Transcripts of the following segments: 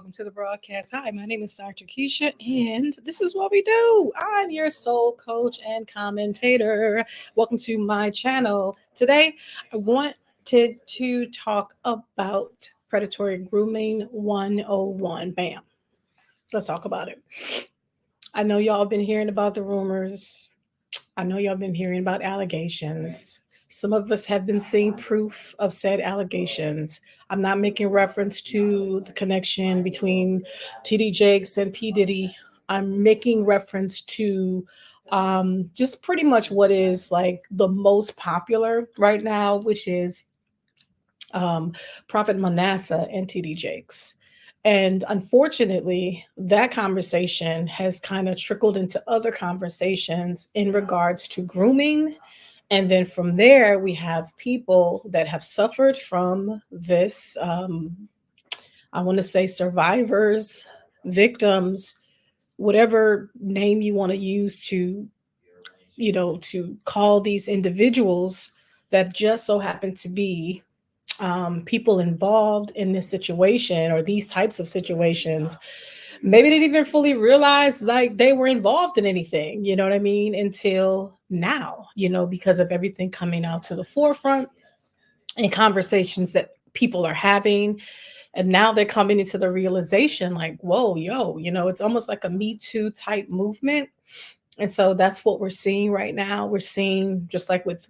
welcome to the broadcast. Hi, my name is Dr. Kesha, and this is what we do. I'm your soul coach and commentator. Welcome to my channel. Today, I wanted to talk about predatory grooming 101. Bam. Let's talk about it. I know y'all been hearing about the rumors. I know y'all been hearing about allegations. Some of us have been seeing proof of said allegations. I'm not making reference to the connection between TD Jakes and P. Diddy. I'm making reference to just pretty much what is like the most popular right now, which is um, Prophet Manasseh and TD Jakes. And unfortunately, that conversation has kind of trickled into other conversations in regards to grooming. And then from there, we have people that have suffered from this. I want to say survivors, victims, whatever name you want to use to call these individuals that just so happen to be people involved in this situation or these types of situations. Maybe didn't even fully realize like they were involved in anything, you know what I mean, until now, because of everything coming out to the forefront and conversations that people are having. And now they're coming into the realization like, whoa, yo, it's almost like a Me Too type movement. And so that's what we're seeing right now. We're seeing just like with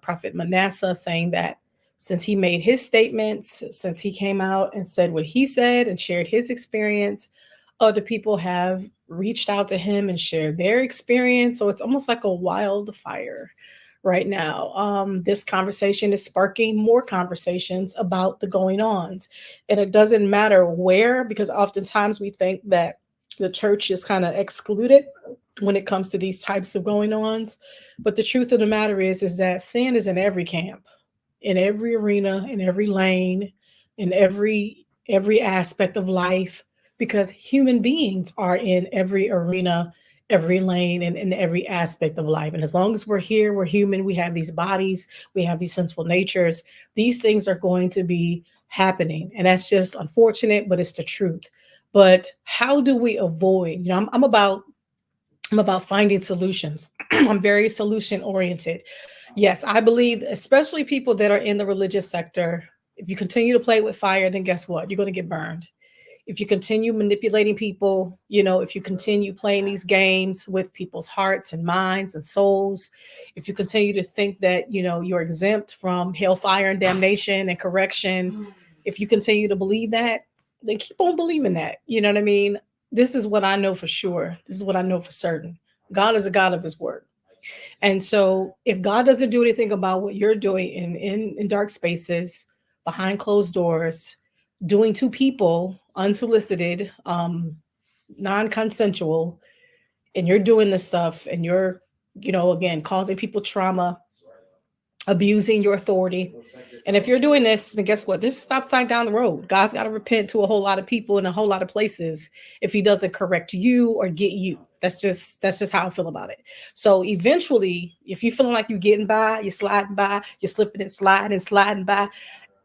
Prophet Manasseh saying that since he made his statements, since he came out and said what he said and shared his experience, other people have reached out to him and shared their experience. So it's almost like a wildfire right now. This conversation is sparking more conversations about the going ons. And it doesn't matter where, because oftentimes we think that the church is kind of excluded when it comes to these types of going ons. But the truth of the matter is that sin is in every camp, in every arena, in every lane, in every aspect of life, because human beings are in every arena, every lane, and in every aspect of life. And as long as we're here, we're human, we have these bodies, we have these sinful natures, these things are going to be happening. And that's just unfortunate, but it's the truth. But how do we avoid? I'm about finding solutions. I'm very solution oriented. Yes, I believe, especially people that are in the religious sector, if you continue to play with fire, then guess what? You're going to get burned. If you continue manipulating people, if you continue playing these games with people's hearts and minds and souls, if you continue to think that, you're exempt from hellfire and damnation and correction, if you continue to believe that, then keep on believing that. You know what I mean? This is what I know for sure. This is what I know for certain. God is a God of his word. And so if God doesn't do anything about what you're doing in dark spaces, behind closed doors, doing to people unsolicited, non-consensual, and you're doing this stuff and you're, again, causing people trauma, abusing your authority. And if you're doing this, then guess what? This is stop sign down the road. God's got to repent to a whole lot of people in a whole lot of places if he doesn't correct you or get you. That's just how I feel about it. So eventually, if you're feeling like you're getting by, you're sliding by, you're slipping and sliding by,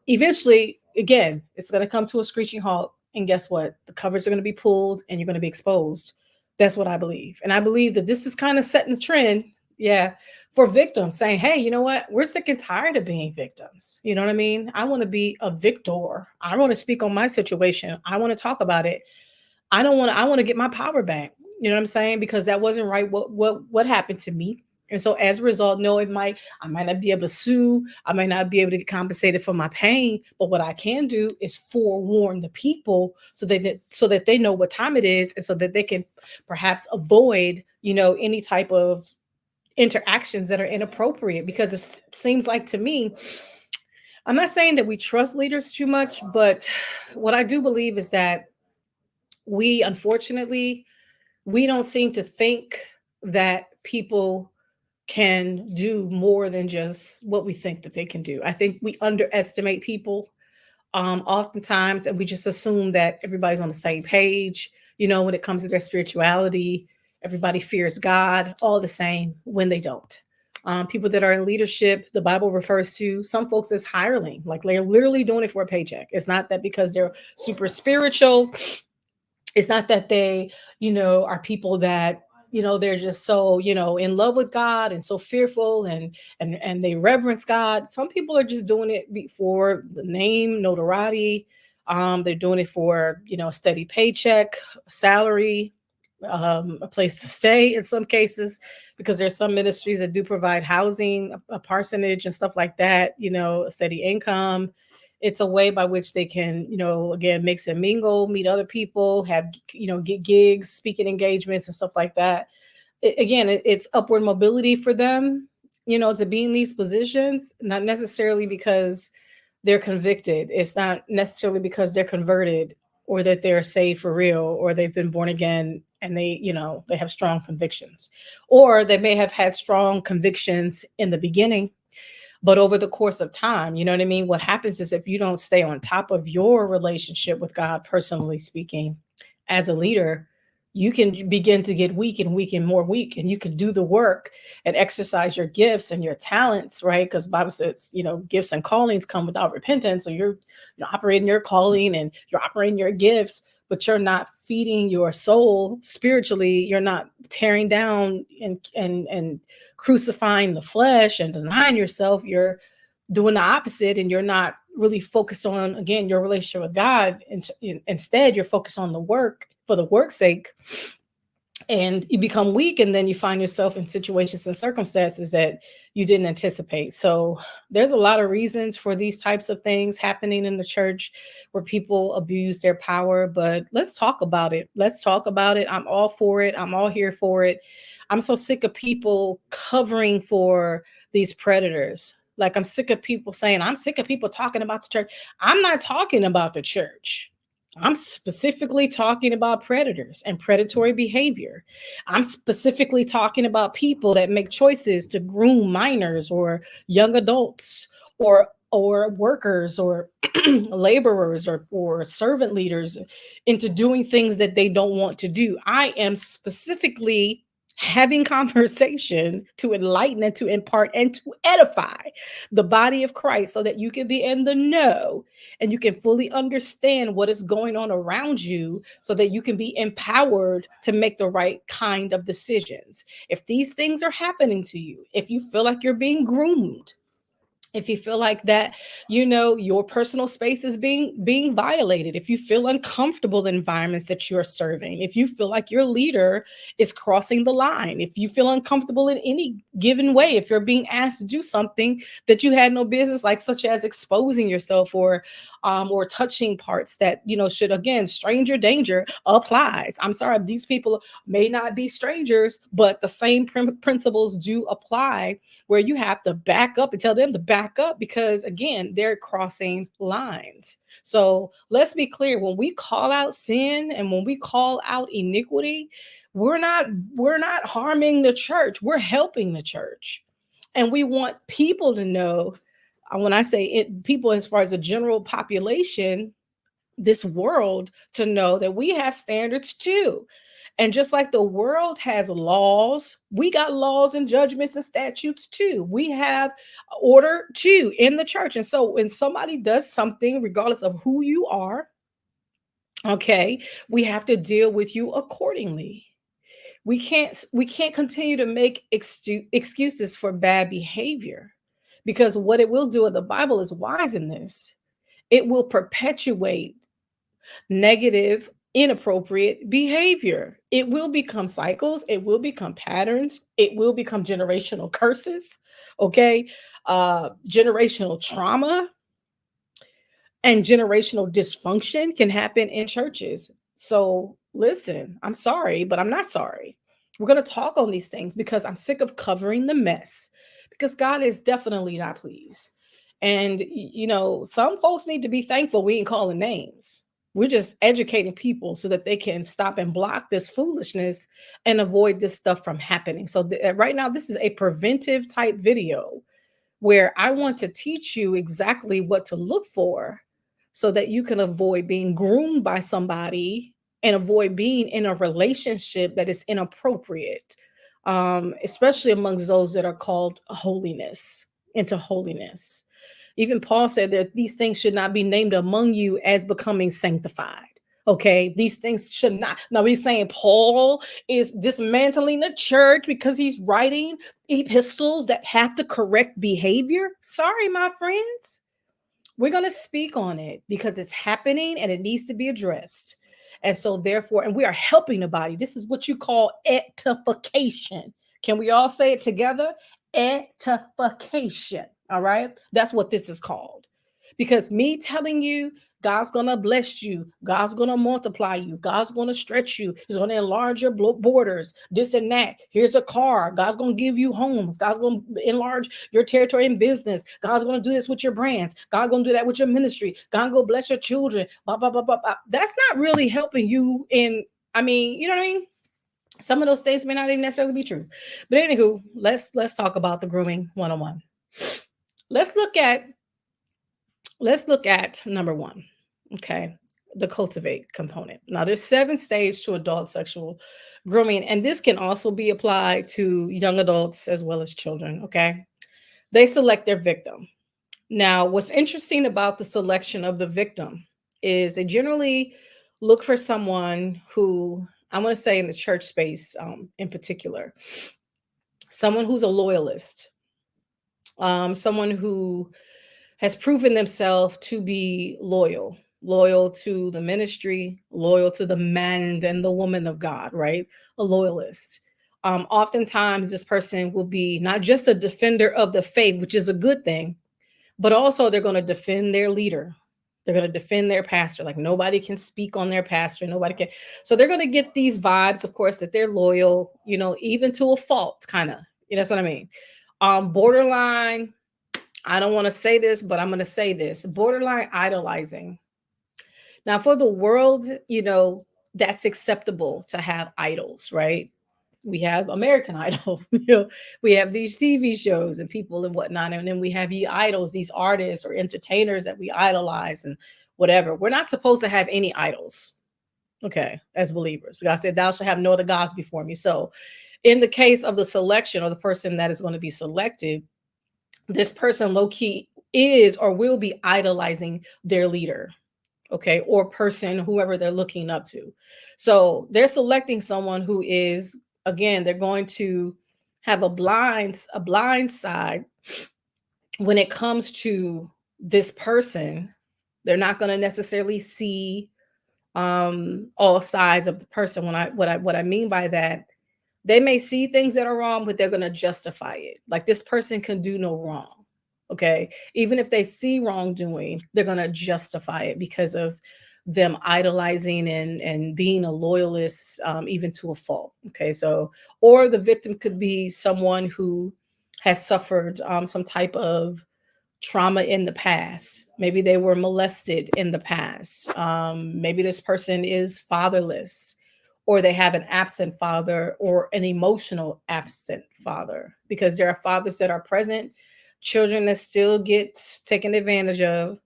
eventually, again, it's going to come to a screeching halt. And guess what? The covers are going to be pulled and you're going to be exposed. That's what I believe. And I believe that this is kind of setting the trend. Yeah. For victims saying, hey, you know what? We're sick and tired of being victims. You know what I mean? I want to be a victor. I want to speak on my situation. I want to talk about it. I want to get my power back. You know what I'm saying? Because that wasn't right. What happened to me? And so as a result, no, I might not be able to sue. I might not be able to get compensated for my pain. But what I can do is forewarn the people so that they know what time it is, and so that they can perhaps avoid, any type of interactions that are inappropriate. Because it seems like to me, I'm not saying that we trust leaders too much, but what I do believe is that unfortunately, we don't seem to think that people can do more than just what we think that they can do. I think we underestimate people oftentimes, and we just assume that everybody's on the same page, when it comes to their spirituality. Everybody fears God, all the same, when they don't. People that are in leadership, the Bible refers to some folks as hireling, like they're literally doing it for a paycheck. It's not that because they're super spiritual It's not that they, are people that, they're just so, in love with God and so fearful, and they reverence God. Some people are just doing it for the name, notoriety. They're doing it for, a steady paycheck, salary, a place to stay in some cases, because there's some ministries that do provide housing, a parsonage and stuff like that, a steady income. It's a way by which they can, again, mix and mingle, meet other people, have, get gigs, speaking engagements and stuff like that. It's upward mobility for them, to be in these positions, not necessarily because they're convicted. It's not necessarily because they're converted, or that they're saved for real, or they've been born again and they have strong convictions, or they may have had strong convictions in the beginning, but over the course of time, you know what I mean? What happens is, if you don't stay on top of your relationship with God, personally speaking, as a leader, you can begin to get weak and weak and more weak, and you can do the work and exercise your gifts and your talents, right? Because Bible says, gifts and callings come without repentance. So you're operating your calling and you're operating your gifts, but you're not feeding your soul spiritually. You're not tearing down and crucifying the flesh and denying yourself. You're doing the opposite, and you're not really focused on, again, your relationship with God. And instead, you're focused on the work for the work's sake, and you become weak, and then you find yourself in situations and circumstances that you didn't anticipate. So there's a lot of reasons for these types of things happening in the church, where people abuse their power. But let's talk about it. Let's talk about it. I'm all for it. I'm all here for it. I'm so sick of people covering for these predators. Like, I'm sick of people saying, I'm sick of people talking about the church. I'm not talking about the church. I'm specifically talking about predators and predatory behavior. I'm specifically talking about people that make choices to groom minors or young adults, or workers, or laborers, or servant leaders, into doing things that they don't want to do. I am specifically having conversation to enlighten and to impart and to edify the body of Christ, so that you can be in the know and you can fully understand what is going on around you, so that you can be empowered to make the right kind of decisions. If these things are happening to you, if you feel like you're being groomed, if you feel like that, your personal space is being violated, if you feel uncomfortable in environments that you're serving, if you feel like your leader is crossing the line, if you feel uncomfortable in any given way, if you're being asked to do something that you had no business, like such as exposing yourself, or touching parts that should, again, stranger danger applies. I'm sorry, these people may not be strangers, but the same principles do apply, where you have to back up and tell them to back up, because, again, they're crossing lines. So let's be clear: when we call out sin and when we call out iniquity, we're not harming the church. We're helping the church. And we want people to know, when I say it, people as far as the general population, this world, to know that we have standards too. And just like the world has laws, we got laws and judgments and statutes too. We have order too in the church. And so when somebody does something, regardless of who you are, okay, we have to deal with you accordingly. We can't continue to make excuses for bad behavior, because what it will do, and the Bible is wise in this, it will perpetuate negative, inappropriate behavior. It will become cycles, it will become patterns, it will become generational curses, okay? Generational trauma and generational dysfunction can happen in churches. So listen, I'm sorry, but I'm not sorry. We're going to talk on these things, because I'm sick of covering the mess, because God is definitely not pleased. And, some folks need to be thankful we ain't calling names. We're just educating people so that they can stop and block this foolishness and avoid this stuff from happening. So right now, this is a preventive type video, where I want to teach you exactly what to look for, so that you can avoid being groomed by somebody and avoid being in a relationship that is inappropriate, especially amongst those that are called holiness, into holiness. Even Paul said that these things should not be named among you as becoming sanctified. Okay, these things should not. Now we're saying Paul is dismantling the church because he's writing epistles that have to correct behavior. Sorry, my friends. We're going to speak on it because it's happening and it needs to be addressed. And so, therefore, and we are helping the body. This is what you call edification. Can we all say it together? Edification. All right. That's what this is called. Because me telling you, God's going to bless you. God's going to multiply you. God's going to stretch you. He's going to enlarge your borders, this and that. Here's a car. God's going to give you homes. God's going to enlarge your territory and business. God's going to do this with your brands. God's going to do that with your ministry. God going to bless your children. Blah, blah, blah, blah, blah. That's not really helping you in, I mean, you know what I mean? Some of those things may not even necessarily be true. But anywho, let's talk about the grooming 101. Let's look at number one. Okay, the cultivate component. Now there's 7 stages to adult sexual grooming, and this can also be applied to young adults as well as children. Okay, they select their victim. Now, what's interesting about the selection of the victim is they generally look for someone who, I want to say in the church space in particular, someone who's a loyalist, someone who has proven themselves to be loyal to the ministry, loyal to the man and the woman of God, right? A loyalist. Oftentimes, this person will be not just a defender of the faith, which is a good thing, but also they're going to defend their leader. They're going to defend their pastor. Like nobody can speak on their pastor. Nobody can. So they're going to get these vibes, of course, that they're loyal, even to a fault, kind of. That's what I mean. Borderline, I don't want to say this, but I'm going to say this, borderline idolizing. Now, for the world, that's acceptable to have idols, right? We have American Idol, we have these TV shows and people and whatnot. And then we have idols, these artists or entertainers that we idolize and whatever. We're not supposed to have any idols, okay, as believers. God said, thou shalt have no other gods before me. So in the case of the selection or the person that is going to be selected, this person low key is or will be idolizing their leader, okay, or person, whoever they're looking up to. So they're selecting someone who is, again, they're going to have a blind side when it comes to this person. They're not going to necessarily see all sides of the person. What I mean by that, they may see things that are wrong, but they're going to justify it. Like this person can do no wrong. Okay. Even if they see wrongdoing, they're going to justify it because of them idolizing and being a loyalist, even to a fault. Okay. So, or the victim could be someone who has suffered some type of trauma in the past. Maybe they were molested in the past. Maybe this person is fatherless, or they have an absent father or an emotional absent father, because there are fathers that are present, children that still get taken advantage of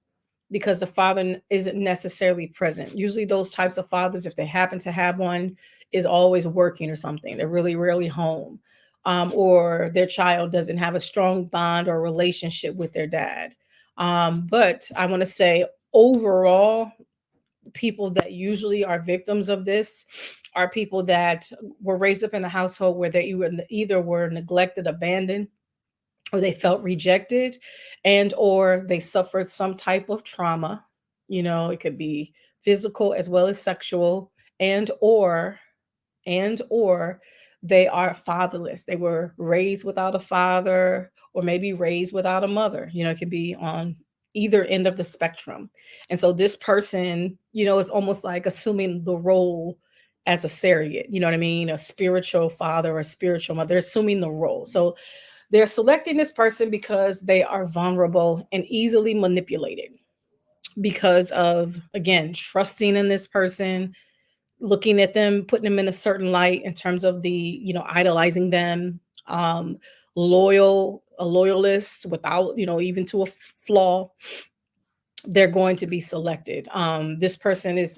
because the father isn't necessarily present. Usually those types of fathers, if they happen to have one, is always working or something. They're really rarely home. Or their child doesn't have a strong bond or relationship with their dad. But I want to say overall, people that usually are victims of this are people that were raised up in a household where they either were neglected, abandoned, or they felt rejected, and or they suffered some type of trauma. It could be physical as well as sexual, and or they are fatherless. They were raised without a father, or maybe raised without a mother. It could be on either end of the spectrum. And so this person, is almost like assuming the role as a surrogate, you know what I mean? A spiritual father or a spiritual mother, assuming the role. So they're selecting this person because they are vulnerable and easily manipulated because of, again, trusting in this person, looking at them, putting them in a certain light in terms of the, idolizing them, a loyalist without, even to a flaw. They're going to be selected. This person is,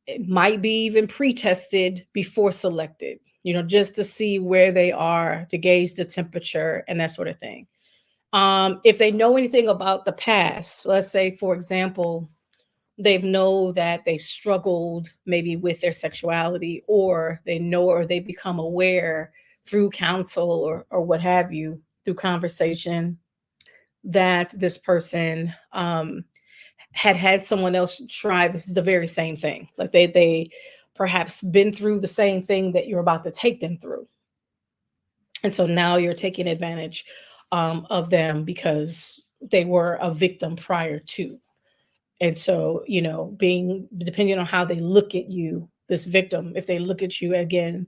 it might be even pre-tested before selected, just to see where they are, to gauge the temperature and that sort of thing. If they know anything about the past, let's say, for example, They know that they struggled maybe with their sexuality, or they know, or they become aware through counsel or what have you, through conversation, that this person had someone else try the very same thing. Like they perhaps been through the same thing that you're about to take them through. And so now you're taking advantage of them because they were a victim prior to. And so, being depending on how they look at you, this victim, if they look at you again,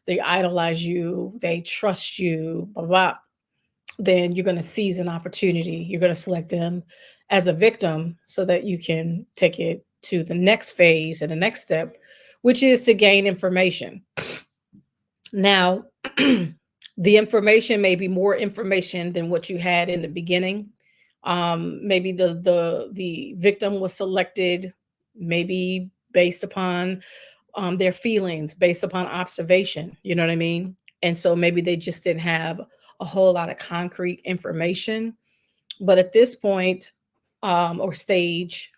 they idolize you, they trust you, blah, blah, then you're going to seize an opportunity. You're going to select them as a victim so that you can take it to the next phase and the next step, which is to gain information. Now, the information may be more information than what you had in the beginning. Maybe the victim was selected, maybe based upon their feelings, based upon observation. You know what I mean? And so maybe they just didn't have a whole lot of concrete information. But at this point, or stage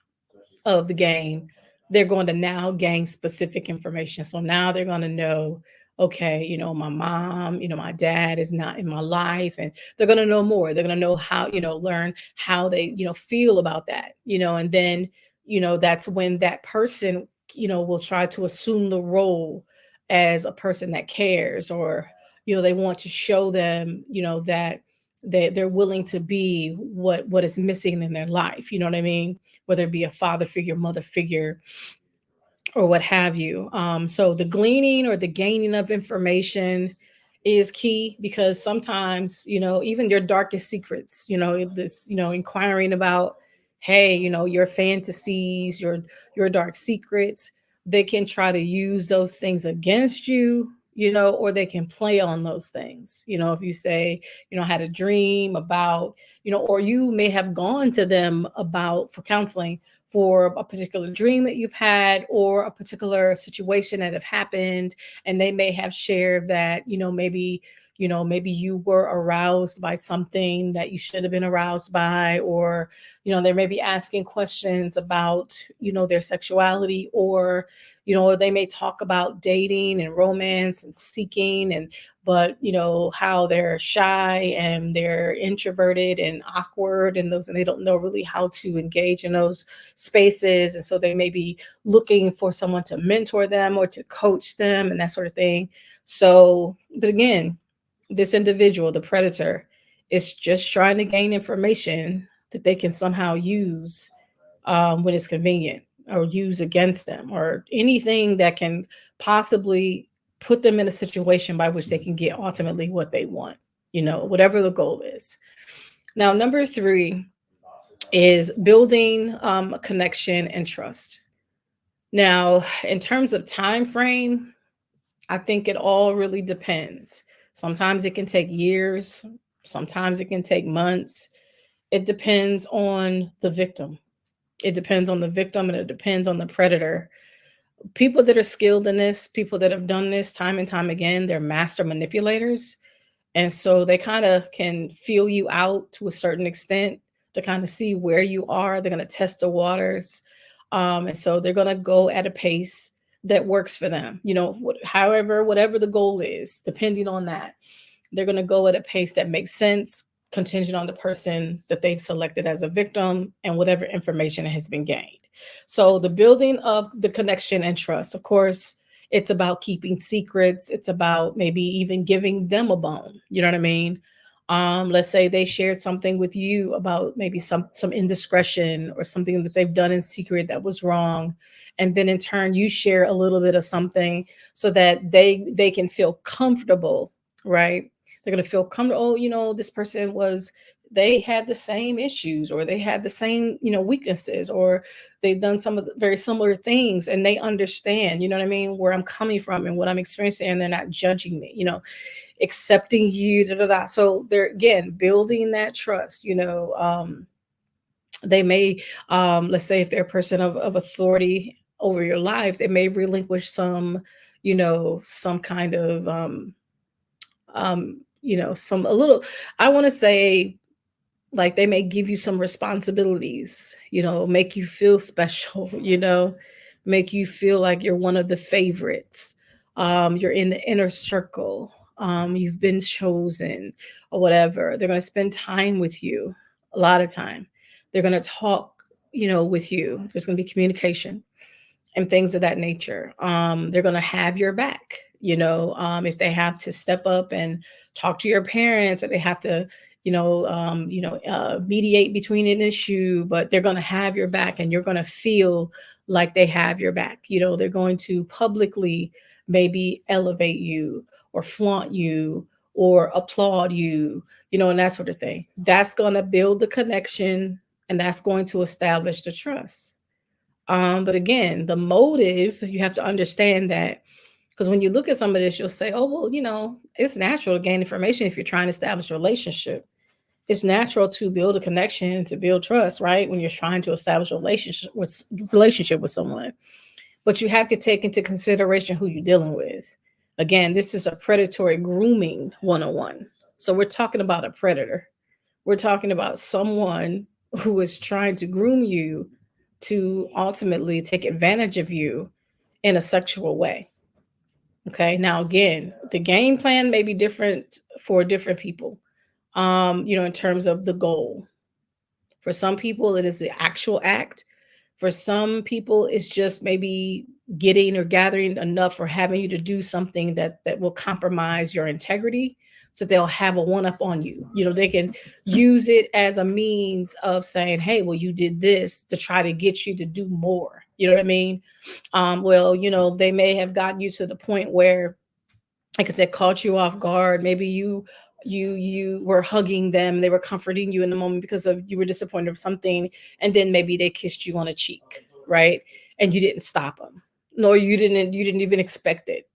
of the game, they're going to now gain specific information. So now they're going to know, okay, my mom, my dad is not in my life, and they're going to know more. They're going to know how, learn how they, feel about that, and then, that's when that person, will try to assume the role as a person that cares, or, they want to show them, that they're willing to be what is missing in their life. You know what I mean? Whether it be a father figure, mother figure, or what have you. So the gleaning or the gaining of information is key, because sometimes, even your darkest secrets, this, inquiring about, hey, your fantasies, your dark secrets, they can try to use those things against you, or they can play on those things. If you say, I had a dream about, or you may have gone to them about for counseling for a particular dream that you've had, or a particular situation that have happened, and they may have shared that, maybe you were aroused by something that you should have been aroused by, or they may be asking questions about, their sexuality, or they may talk about dating and romance and seeking, and but how they're shy and they're introverted and awkward, and those, and they don't know really how to engage in those spaces. And so they may be looking for someone to mentor them or to coach them and that sort of thing. So, but again, this individual, the predator, is just trying to gain information that they can somehow use when it's convenient, or use against them, or anything that can possibly put them in a situation by which they can get ultimately what they want, whatever the goal is. Now, number three is building a connection and trust. Now, in terms of time frame, I think it all really depends. Sometimes it can take years, sometimes it can take months. It depends on the victim. It depends on the victim, and it depends on the predator. People that are skilled in this, people that have done this time and time again, they're master manipulators. And so they kind of can feel you out to a certain extent to kind of see where you are. They're going to test the waters. And so they're going to go at a pace that works for them, however, whatever the goal is, depending on that. They're going to go at a pace that makes sense, contingent on the person that they've selected as a victim and whatever information has been gained. So the building of the connection and trust, of course, it's about keeping secrets. It's about maybe even giving them a bone. You know what I mean? Let's say they shared something with you about maybe some indiscretion or something that they've done in secret that was wrong, and then in turn you share a little bit of something so that they can feel comfortable, right? They're going to feel comfortable. Oh, this person was, they had the same issues, or they had the same, weaknesses, or they've done some of the very similar things, and they understand, you know what I mean, where I'm coming from and what I'm experiencing, and they're not judging me, accepting you, da, da, da. So they're, again, building that trust. They may, let's say if they're a person of authority over your life, they may relinquish some, some kind of some a little, I want to say, Like they may give you some responsibilities, make you feel special, make you feel like you're one of the favorites. You're in the inner circle. You've been chosen or whatever. They're going to spend time with you a lot of time. They're going to talk, with you. There's going to be communication and things of that nature. They're going to have your back, if they have to step up and talk to your parents, or they have to, mediate between an issue, but they're going to have your back, and you're going to feel like they have your back. They're going to publicly maybe elevate you or flaunt you or applaud you, and that sort of thing. That's going to build the connection, and that's going to establish the trust. But again, the motive, you have to understand that, because when you look at some of this, you'll say, oh, well, it's natural to gain information if you're trying to establish a relationship. It's natural to build a connection, to build trust, right? When you're trying to establish a relationship with someone. But you have to take into consideration who you're dealing with. Again, this is a predatory grooming 101. So we're talking about a predator. We're talking about someone who is trying to groom you to ultimately take advantage of you in a sexual way. Okay. Now, again, the game plan may be different for different people, in terms of the goal. For some people, it is the actual act. For some people, it's just maybe getting or gathering enough or having you to do something that will compromise your integrity. So they'll have a one up on you. They can use it as a means of saying, hey, well, you did this to try to get you to do more. You know what I mean? Well, they may have gotten you to the point where, like I said, caught you off guard. Maybe you were hugging them, they were comforting you in the moment because of you were disappointed of something, and then maybe they kissed you on a cheek, right? And you didn't stop them. No, you didn't even expect it,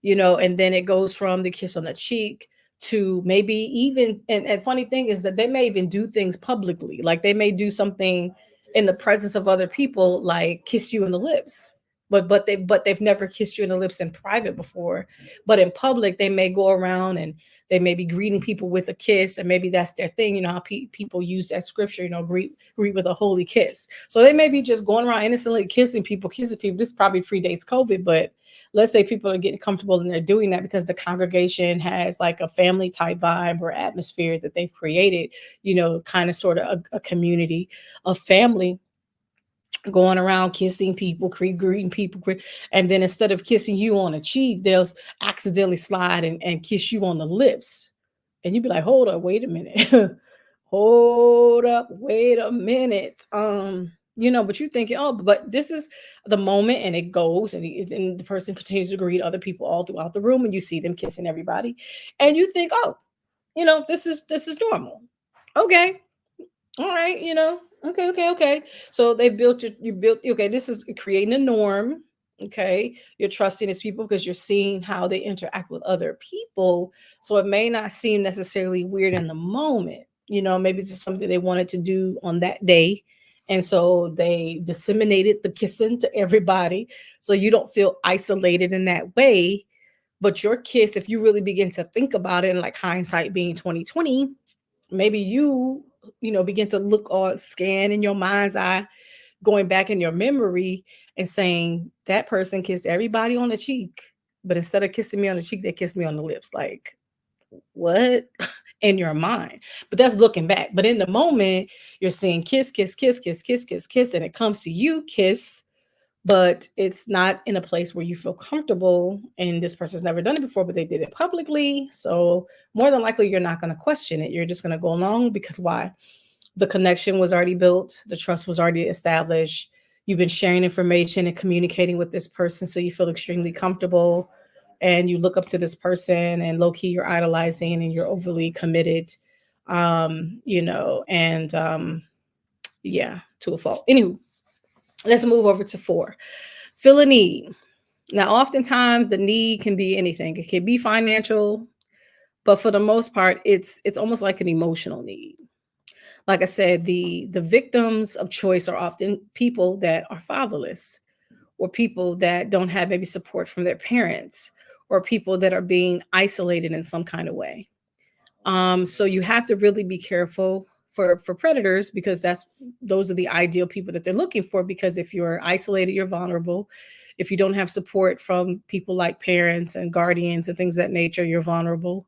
and then it goes from the kiss on the cheek to maybe even, and funny thing is that they may even do things publicly, like they may do something in the presence of other people, like kiss you in the lips, but they've never kissed you in the lips in private before, but in public they may go around and they may be greeting people with a kiss, and maybe that's their thing. How people use that scripture, greet with a holy kiss. So they may be just going around innocently kissing people. This probably predates COVID, but let's say people are getting comfortable and they're doing that because the congregation has like a family type vibe or atmosphere that they've created, kind of sort of a community of family, going around kissing people, greeting people. And then instead of kissing you on a cheek, they'll accidentally slide and kiss you on the lips. And you'd be like, hold up, wait a minute. Hold up, wait a minute. But you're thinking, oh, but this is the moment, and it goes, and the person continues to greet other people all throughout the room, and you see them kissing everybody, and you think, oh, this is normal. Okay, all right, okay. So okay, this is creating a norm. Okay, you're trusting these people because you're seeing how they interact with other people. So it may not seem necessarily weird in the moment. Maybe it's just something they wanted to do on that day. And so they disseminated the kissing to everybody. So you don't feel isolated in that way. But your kiss, if you really begin to think about it, and like hindsight being 2020, maybe begin to look or scan in your mind's eye, going back in your memory and saying that person kissed everybody on the cheek, but instead of kissing me on the cheek, they kissed me on the lips. Like, what? In your mind. But that's looking back. But in the moment, you're saying kiss, kiss, kiss, kiss, kiss, kiss, kiss, and it comes to you, kiss, but it's not in a place where you feel comfortable, and this person's never done it before, but they did it publicly. So more than likely, you're not going to question it. You're just going to go along because why? The connection was already built. The trust was already established. You've been sharing information and communicating with this person, so you feel extremely comfortable, and you look up to this person, and low key you're idolizing and you're overly committed, and yeah, to a fault. Anywho, let's move over to 4. Feel a need. Now, oftentimes the need can be anything. It can be financial, but for the most part, it's almost like an emotional need. Like I said, the victims of choice are often people that are fatherless, or people that don't have maybe support from their parents, or people that are being isolated in some kind of way. So you have to really be careful for predators, because those are the ideal people that they're looking for. Because if you're isolated, you're vulnerable. If you don't have support from people like parents and guardians and things of that nature, you're vulnerable.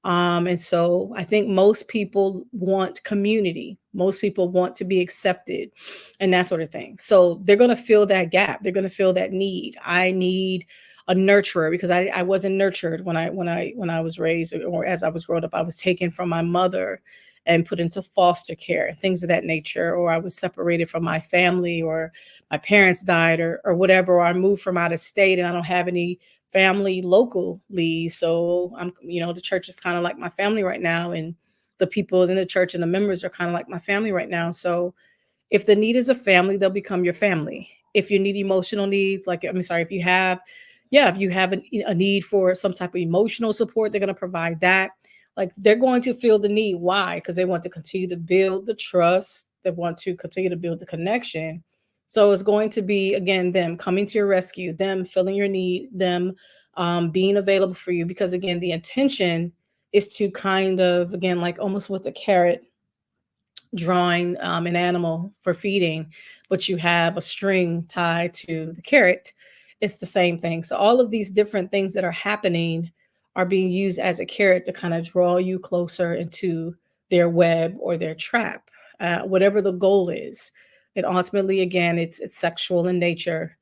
And so I think most people want community. Most people want to be accepted and that sort of thing. So they're going to fill that gap. They're going to feel that need. I need a nurturer, because I wasn't nurtured when I was raised, or as I was growing up. I was taken from my mother and put into foster care and things of that nature, or I was separated from my family, or my parents died, or whatever, or I moved from out of state and I don't have any family locally. So the church is kind of like my family right now. And the people in the church and the members are kind of like my family right now. So if the need is a family, they'll become your family. If you need emotional needs, like, I'm sorry, if you have a need for some type of emotional support, they're going to provide that. Like, they're going to feel the need. Why? Because they want to continue to build the trust. They want to continue to build the connection. So it's going to be, again, them coming to your rescue, them filling your need, them being available for you. Because, again, the intention is to kind of, again, like almost with a carrot, drawing an animal for feeding, but you have a string tied to the carrot. It's the same thing. So all of these different things that are happening are being used as a carrot to kind of draw you closer into their web or their trap, whatever the goal is. And ultimately, again, it's sexual in nature,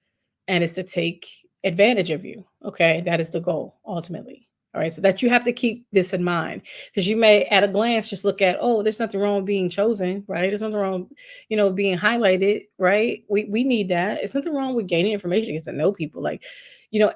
and it's to take advantage of you. Okay, that is the goal ultimately. All right, so that you have to keep this in mind, because you may at a glance just look at, oh, there's nothing wrong with being chosen, right? There's nothing wrong, being highlighted, right? We need that. It's nothing wrong with gaining information, get to know people, like,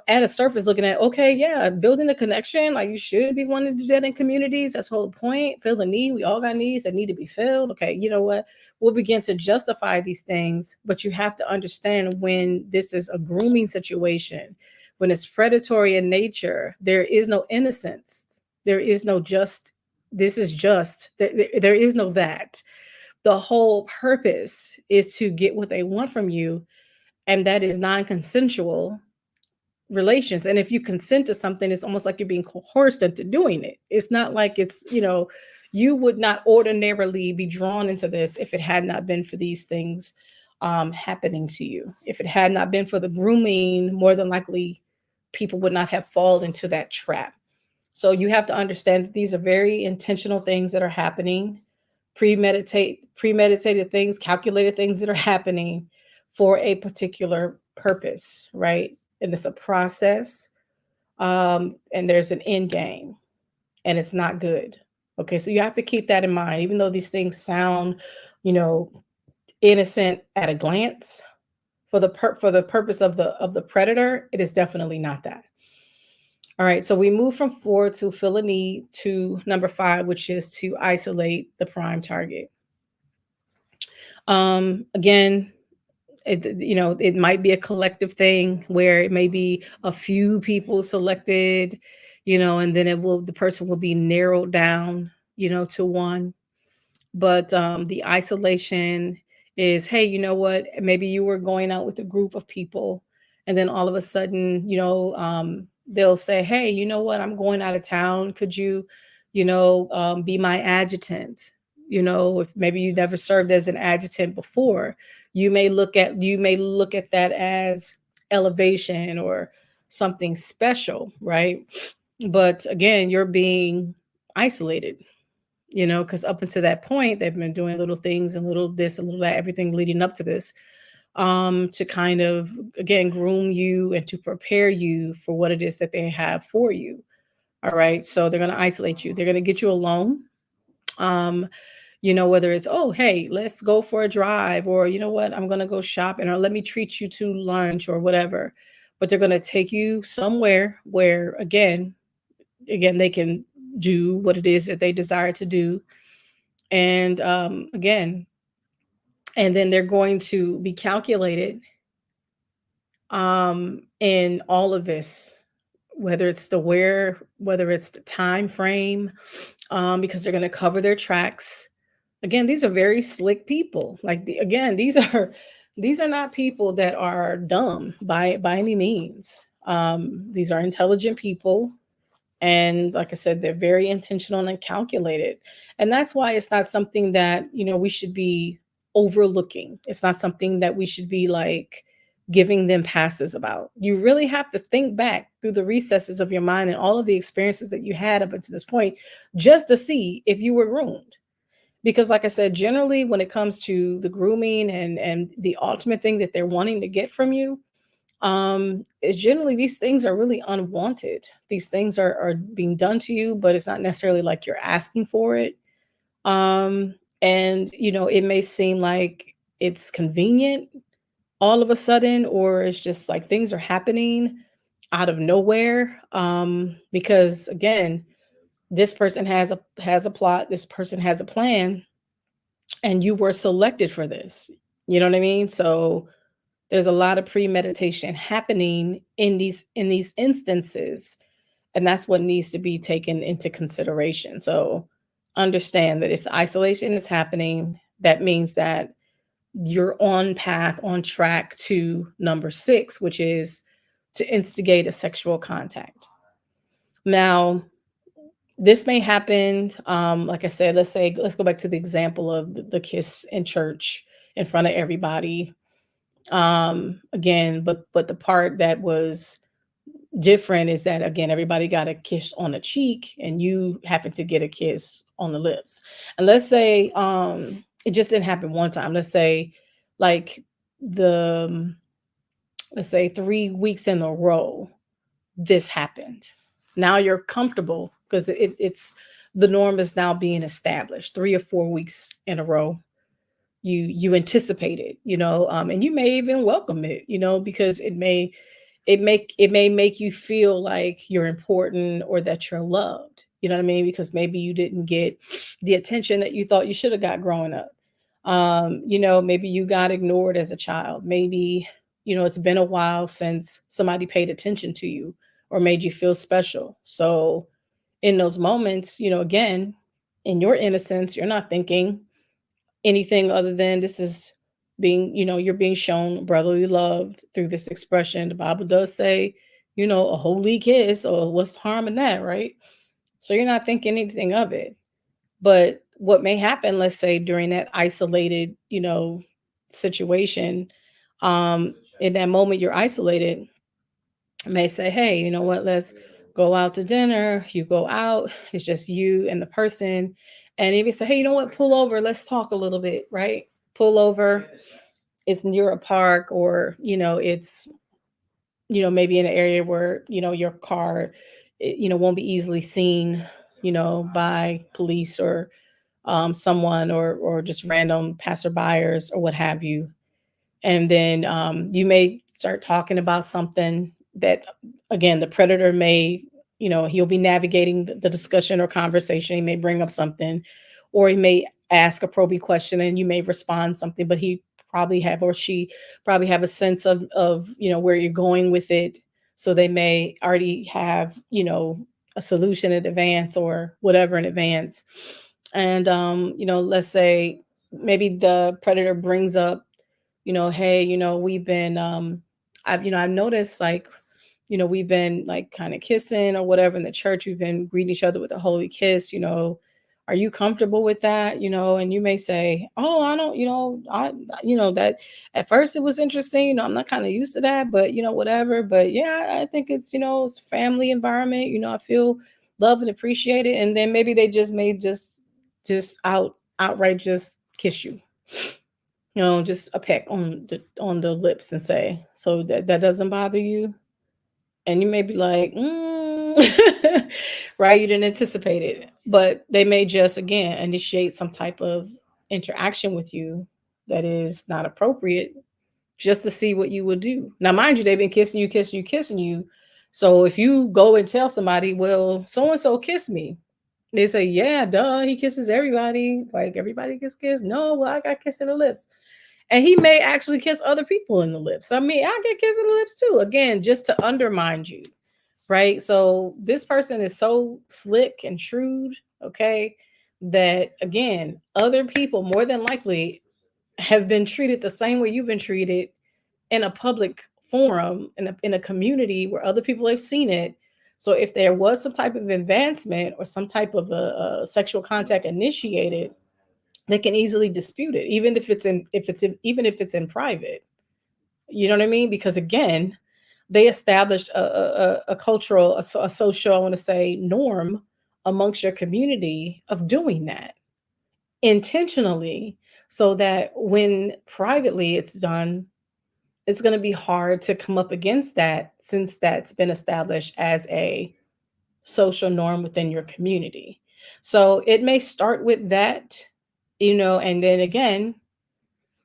at a surface looking at, okay, yeah, building a connection, like you should be wanting to do that in communities. That's the whole point. Fill the need. We all got needs that need to be filled. Okay, you know what? We'll begin to justify these things, but you have to understand, when this is a grooming situation, when it's predatory in nature, there is no innocence. There is no just, this is just, there is no that. The whole purpose is to get what they want from you, and that is non-consensual relations. And if you consent to something, it's almost like you're being coerced into doing it. It's not like you would not ordinarily be drawn into this if it had not been for these things happening to you. If it had not been for the grooming, more than likely people would not have fallen into that trap. So you have to understand that these are very intentional things that are happening, premeditated things, calculated things that are happening for a particular purpose, right? And it's a process, and there's an end game, and it's not good. Okay, so you have to keep that in mind. Even though these things sound, innocent at a glance, for the purpose of the predator, it is definitely not that. All right, so we move from 4 to fill a need to number 5, which is to isolate the prime target. Again, it might be a collective thing where it may be a few people selected, and then the person will be narrowed down, to one. But the isolation is, hey, you know what? Maybe you were going out with a group of people, and then all of a sudden, they'll say, hey, you know what? I'm going out of town. Could you, be my adjutant? If maybe you never served as an adjutant before, you may look at that as elevation or something special, right? But again, you're being isolated, because up until that point, they've been doing little things and little this and little that, everything leading up to this, to kind of, again, groom you and to prepare you for what it is that they have for you. All right. So they're going to isolate you. They're going to get you alone. Whether it's, oh, hey, let's go for a drive, or, you know what, I'm going to go shopping, or let me treat you to lunch or whatever. But they're going to take you somewhere where, again, they can do what it is that they desire to do. And again, and then they're going to be calculated in all of this, whether it's the where, whether it's the time frame, because they're going to cover their tracks. Again, these are very slick people. Like, these are not people that are dumb by any means. These are intelligent people, And like I said, they're very intentional and calculated. And that's why it's not something that, we should be overlooking. It's not something that we should be like giving them passes about. You really have to think back through the recesses of your mind and all of the experiences that you had up until this point just to see if you were groomed. Because like I said, generally when it comes to the grooming and the ultimate thing that they're wanting to get from you, is generally these things are really unwanted. These things are being done to you, but it's not necessarily like you're asking for it. And it may seem like it's convenient all of a sudden, or it's just like things are happening out of nowhere. Because again, this person has a plot, this person has a plan, and you were selected for this. You know what I mean? So there's a lot of premeditation happening in these instances, and that's what needs to be taken into consideration. So understand that if the isolation is happening, that means that you're on path, on track to number 6, which is to instigate a sexual contact. Now, this may happen, like I said, let's go back to the example of the kiss in church in front of everybody. Again, but the part that was different is that again everybody got a kiss on the cheek and you happen to get a kiss on the lips. And let's say it just didn't happen one time. Let's say like the let's say 3 weeks in a row this happened. Now you're comfortable because it's the norm is now being established. 3 or 4 weeks in a row you anticipate it, and you may even welcome it, because it may make you feel like you're important or that you're loved. You know what I mean? Because maybe you didn't get the attention that you thought you should have got growing up. Maybe you got ignored as a child. Maybe, it's been a while since somebody paid attention to you or made you feel special. So in those moments, again, in your innocence, you're not thinking anything other than this is being, you're being shown brotherly love through this expression. The Bible does say, a holy kiss, or what's harm in that, right? So you're not thinking anything of it. But what may happen, let's say during that isolated, situation, in that moment you're isolated, may say, hey, you know what, let's go out to dinner. You go out, it's just you and the person. And if you say, hey, you know what, pull over, let's talk a little bit, right? Pull over. It's near a park, or, it's, maybe in an area where, your car, won't be easily seen, by police or someone or just random passerbyers or what have you. And then you may start talking about something that, again, the predator may, he'll be navigating the discussion or conversation. He may bring up something, or he may ask a probing question and you may respond something, but he probably have, or she probably have a sense of where you're going with it. So they may already have, a solution in advance or whatever in advance. And let's say maybe the predator brings up, hey, we've been I've noticed, like, we've been like kind of kissing or whatever in the church. We've been greeting each other with a holy kiss, are you comfortable with that? And you may say, oh, I don't, that at first it was interesting, I'm not kind of used to that, but whatever. But yeah, I think it's family environment, I feel loved and appreciated. And then maybe they just may just outright just kiss you, just a peck on the lips and say, so that doesn't bother you. And you may be like, right, you didn't anticipate it, but they may just again initiate some type of interaction with you that is not appropriate, just to see what you would do. Now mind you, they've been kissing you. So if you go and tell somebody, well, so and so kissed me, they say, yeah, duh, he kisses everybody, like everybody gets kissed. No, well, I got kissed in the lips. And he may actually kiss other people in the lips. I mean, I get kissed in the lips too, again, just to undermine you, right? So this person is so slick and shrewd, okay, that again, other people more than likely have been treated the same way you've been treated in a public forum, in a community where other people have seen it. So if there was some type of advancement or some type of a sexual contact initiated, they can easily dispute it, even if it's in even if it's in private. You know what I mean? Because again, they established a cultural, a social, I want to say, norm amongst your community of doing that intentionally, so that when privately it's done, it's going to be hard to come up against that, since that's been established as a social norm within your community. So it may start with that, and then again,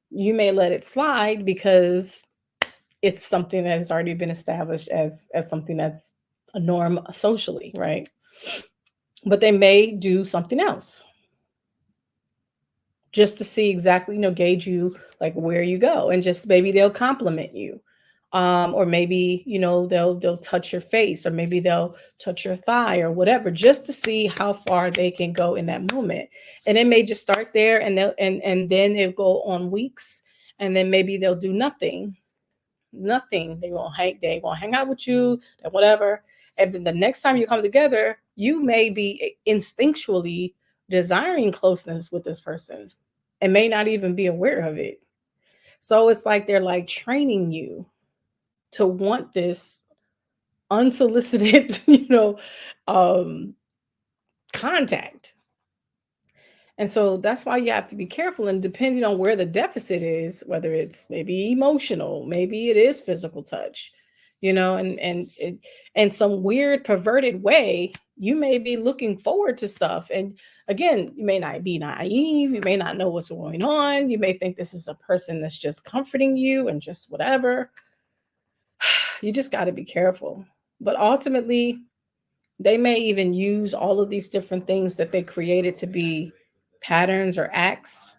you may let it slide because it's something that has already been established as something that's a norm socially, right? But they may do something else just to see exactly, gauge you, like where you go, and just maybe they'll compliment you. Or maybe, they'll touch your face, or maybe they'll touch your thigh or whatever, just to see how far they can go in that moment. And it may just start there, and they'll and then they'll go on weeks, and then maybe they'll do nothing. They won't hang out with you, and whatever. And then the next time you come together, you may be instinctually desiring closeness with this person and may not even be aware of it. So it's like they're like training you to want this unsolicited, um, contact. And so that's why you have to be careful. And depending on where the deficit is, whether it's maybe emotional, maybe it is physical touch, and some weird perverted way, you may be looking forward to stuff. And again, you may not be naive, you may not know what's going on, you may think this is a person that's just comforting you and just whatever. You just got to be careful. But ultimately, they may even use all of these different things that they created to be patterns or acts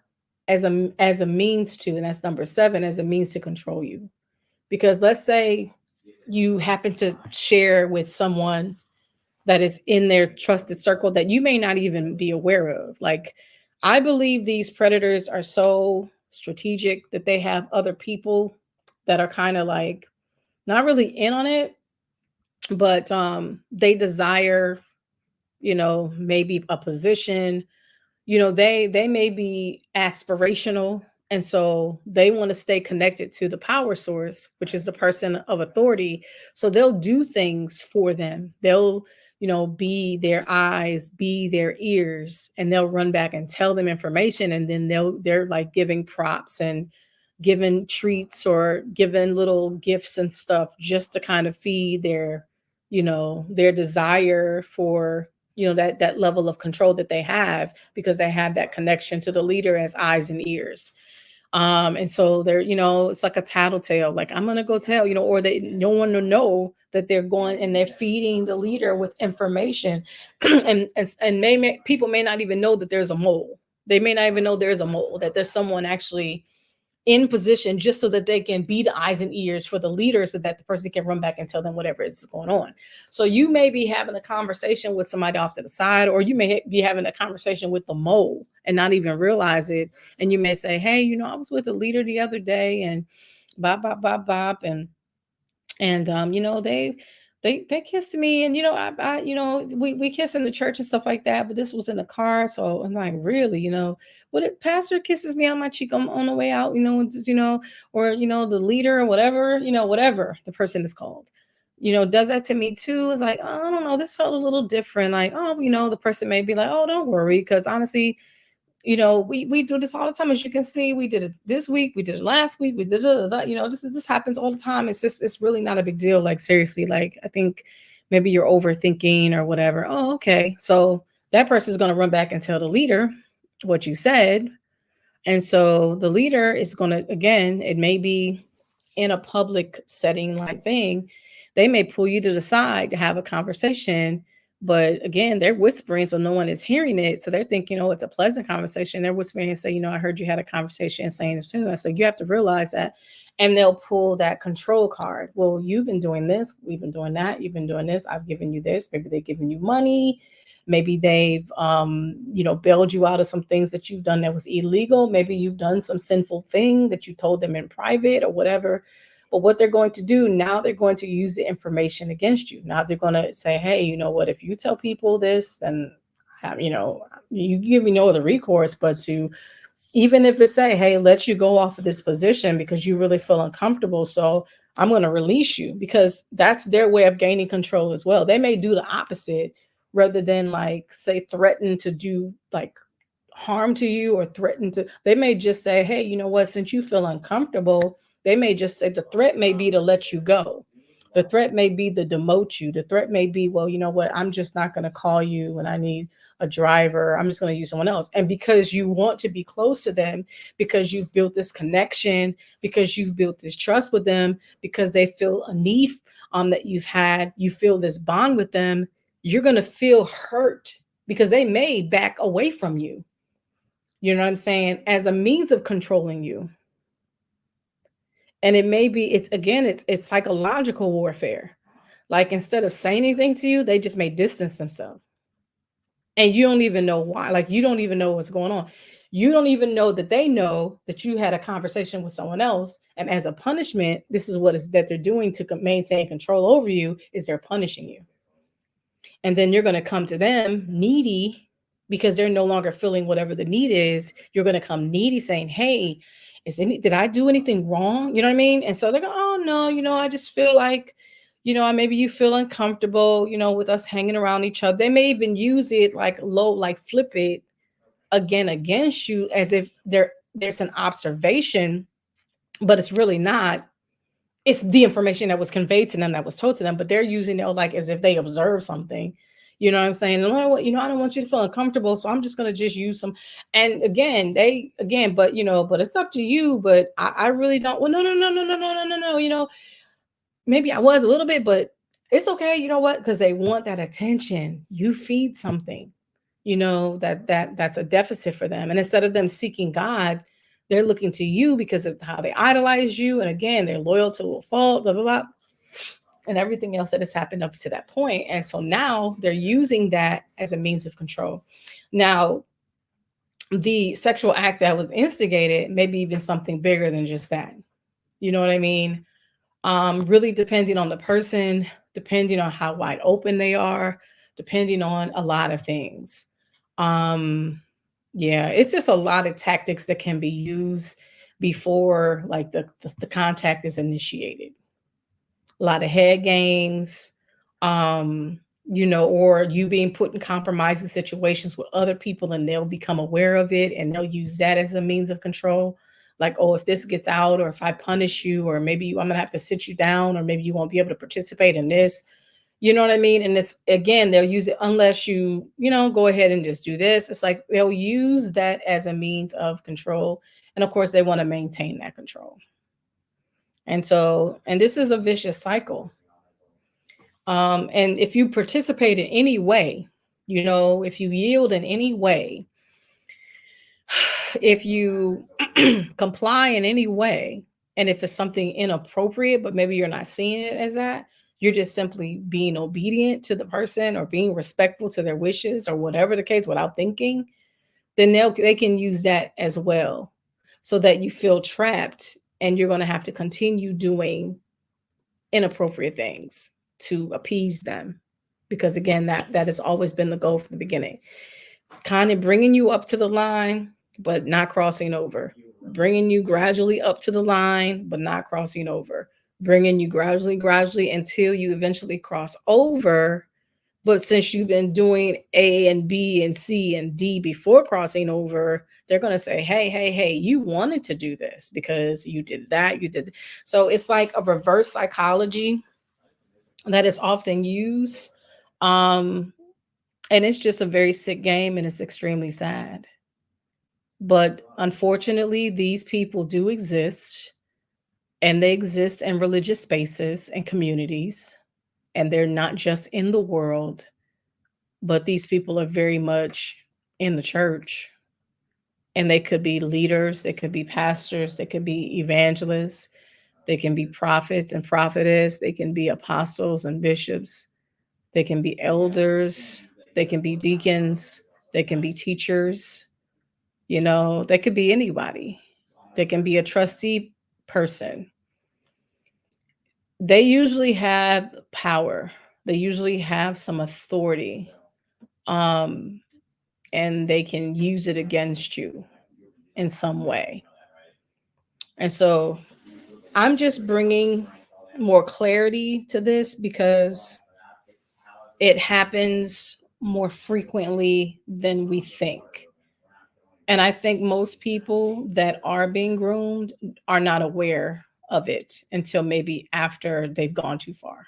as a means to, and that's number 7, as a means to control you. Because let's say you happen to share with someone that is in their trusted circle that you may not even be aware of. Like, I believe these predators are so strategic that they have other people that are kind of like not really in on it, but they desire, maybe a position. They may be aspirational, and so they want to stay connected to the power source, which is the person of authority. So they'll do things for them. They'll, be their eyes, be their ears, and they'll run back and tell them information, and then they're like giving props and giving treats or giving little gifts and stuff just to kind of feed their desire for, that level of control that they have, because they have that connection to the leader as eyes and ears. And so they're, it's like a tattletale, like, I'm gonna go tell, or they no one to know that they're going and they're feeding the leader with information. People may not even know that there's a mole. They may not even know there's a mole, that there's someone actually in position, just so that they can be the eyes and ears for the leader, so that the person can run back and tell them whatever is going on. So you may be having a conversation with somebody off to the side, or you may be having a conversation with the mole and not even realize it. And you may say, hey, I was with a leader the other day, and bop, bop, bop, bop. And they kissed me, and we kissed in the church and stuff like that, but this was in the car. So I'm like, really, what if pastor kisses me on my cheek on the way out, or the leader or whatever, whatever the person is called, does that to me too. It's like, oh, I don't know, this felt a little different. Like, oh, the person may be like, oh, don't worry, because honestly, we do this all the time. As you can see, we did it this week, we did it last week, we did it, this happens all the time. It's really not a big deal. Like, seriously, like, I think maybe you're overthinking or whatever. Oh, okay. So that person is going to run back and tell the leader what you said. And so the leader is going to, again, it may be in a public setting like thing, they may pull you to the side to have a conversation. But again, they're whispering, so no one is hearing it. So they're thinking, oh, it's a pleasant conversation. They're whispering and say, I heard you had a conversation and saying this too. I said, you have to realize that. And they'll pull that control card. Well, you've been doing this, we've been doing that, you've been doing this, I've given you this. Maybe they're giving you money. Maybe they've, bailed you out of some things that you've done that was illegal. Maybe you've done some sinful thing that you told them in private or whatever. But what they're going to do now, they're going to use the information against you. Now they're going to say, hey, you know what, if you tell people this, then you give me no other recourse but to, even if it say, hey, let you go off of this position because you really feel uncomfortable, so I'm going to release you, because that's their way of gaining control as well. They may do the opposite, rather than like say threaten to do like harm to you or threaten to, they may just say, hey, you know what, since you feel uncomfortable, they may just say the threat may be to let you go. The threat may be to demote you. The threat may be, well, you know what, I'm just not going to call you when I need a driver. I'm just going to use someone else. And because you want to be close to them, because you've built this connection, because you've built this trust with them, because they feel a need that you feel this bond with them, you're going to feel hurt because they may back away from you. You know what I'm saying? As a means of controlling you. And it may be, it's again, it's psychological warfare. Like instead of saying anything to you, they just may distance themselves. And you don't even know why. Like you don't even know what's going on. You don't even know that they know that you had a conversation with someone else. And as a punishment, this is what is that they're doing to maintain control over you, is they're punishing you. And then you're going to come to them needy because they're no longer feeling whatever the need is. You're going to come needy saying, hey, did I do anything wrong? You know what I mean? And so they're going, oh no, I just feel like, maybe you feel uncomfortable, with us hanging around each other. They may even use it like low, like flip it again against you as if there's an observation, but it's really not. It's the information that was conveyed to them, that was told to them, but they're using it like as if they observe something. You know what I'm saying? And I don't want you to feel uncomfortable, so I'm just gonna just use some. And but it's up to you. But I really don't. Well, no, no, no, no, no, no, no, no, no. Maybe I was a little bit, but it's okay. You know what? Because they want that attention. You feed something, that's a deficit for them. And instead of them seeking God, they're looking to you because of how they idolize you. And again, they're loyal to a fault, blah, blah, blah, and everything else that has happened up to that point. And so now they're using that as a means of control. Now, the sexual act that was instigated, maybe even something bigger than just that. You know what I mean? Really depending on the person, depending on how wide open they are, depending on a lot of things. Um, yeah, it's just a lot of tactics that can be used before like the contact is initiated. A lot of head games, um, or you being put in compromising situations with other people and they'll become aware of it and they'll use that as a means of control. Like, oh, if this gets out, or if I punish you, or maybe I'm gonna have to sit you down, or maybe you won't be able to participate in this. You know what I mean? And it's again, they'll use it unless go ahead and just do this. It's like they'll use that as a means of control. And of course, they want to maintain that control. And this is a vicious cycle. And if you participate in any way, if you yield in any way, if you comply in any way, and if it's something inappropriate, but maybe you're not seeing it as that, you're just simply being obedient to the person or being respectful to their wishes or whatever the case without thinking, then they can use that as well, so that you feel trapped and you're going to have to continue doing inappropriate things to appease them, because again, that has always been the goal from the beginning, kind of bringing you up to the line but not crossing over, bringing you gradually up to the line but not crossing over, bringing you gradually until you eventually cross over. But since you've been doing A and B and C and D before crossing over, they're going to say, hey, you wanted to do this because you did that, you did. So it's like a reverse psychology that is often used. Um, and it's just a very sick game, and it's extremely sad. But unfortunately, these people do exist, and they exist in religious spaces and communities, and they're not just in the world, but these people are very much in the church. And they could be leaders, they could be pastors, they could be evangelists, they can be prophets and prophetess, they can be apostles and bishops, they can be elders, they can be deacons, they can be teachers, they could be anybody. They can be a trustee person. they usually have power. They usually have some authority. Um, and they can use it against you in some way. And so I'm just bringing more clarity to this because it happens more frequently than we think. And I think most people that are being groomed are not aware of it until maybe after they've gone too far.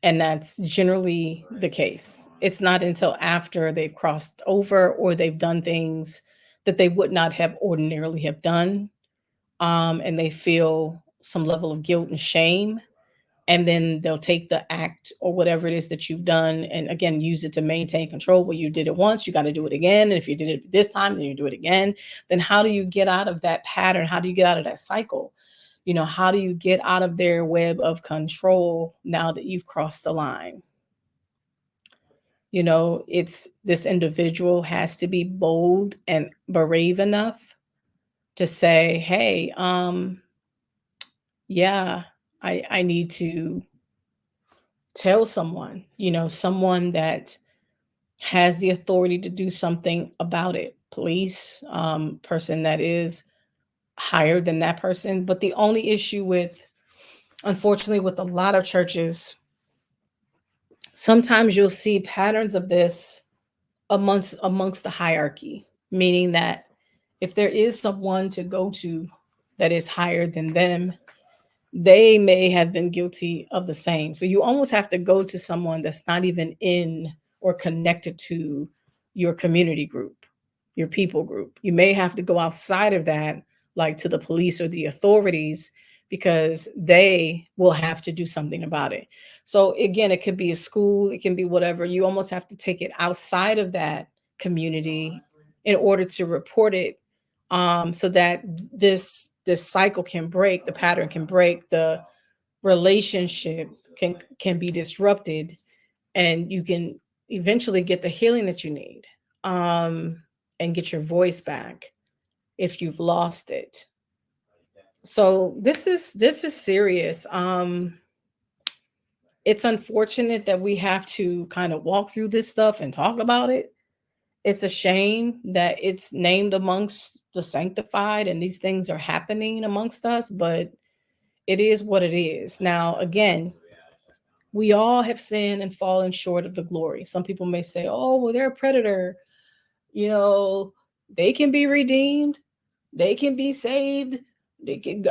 And that's generally the case. It's not until after they've crossed over or they've done things that they would not have ordinarily have done, and they feel some level of guilt and shame, and then they'll take the act or whatever it is that you've done and again use it to maintain control. Well, you did it once, you got to do it again, and if you did it this time, then you do it again. Then how do you get out of that pattern? How do you get out of that cycle? How do you get out of their web of control now that you've crossed the line? It's this individual has to be bold and brave enough to say, hey, yeah, I need to tell someone, someone that has the authority to do something about it. Police, person that is higher than that person. But the only issue unfortunately, with a lot of churches, sometimes you'll see patterns of this amongst the hierarchy, meaning that if there is someone to go to that is higher than them, they may have been guilty of the same. So you almost have to go to someone that's not even in or connected to your community group, your people group. You may have to go outside of that, like to the police or the authorities, because they will have to do something about it. So again, it could be a school, it can be whatever. You almost have to take it outside of that community in order to report it, so that this cycle can break, the pattern can break, the relationship can be disrupted, and you can eventually get the healing that you need, um, and get your voice back if you've lost it. So this is serious. It's unfortunate that we have to kind of walk through this stuff and talk about it. It's a shame that it's named amongst the sanctified and these things are happening amongst us, but it is what it is. Now, again, we all have sinned and fallen short of the glory. Some people may say, oh, well, they're a predator. You know, they can be redeemed, they can be saved. They can,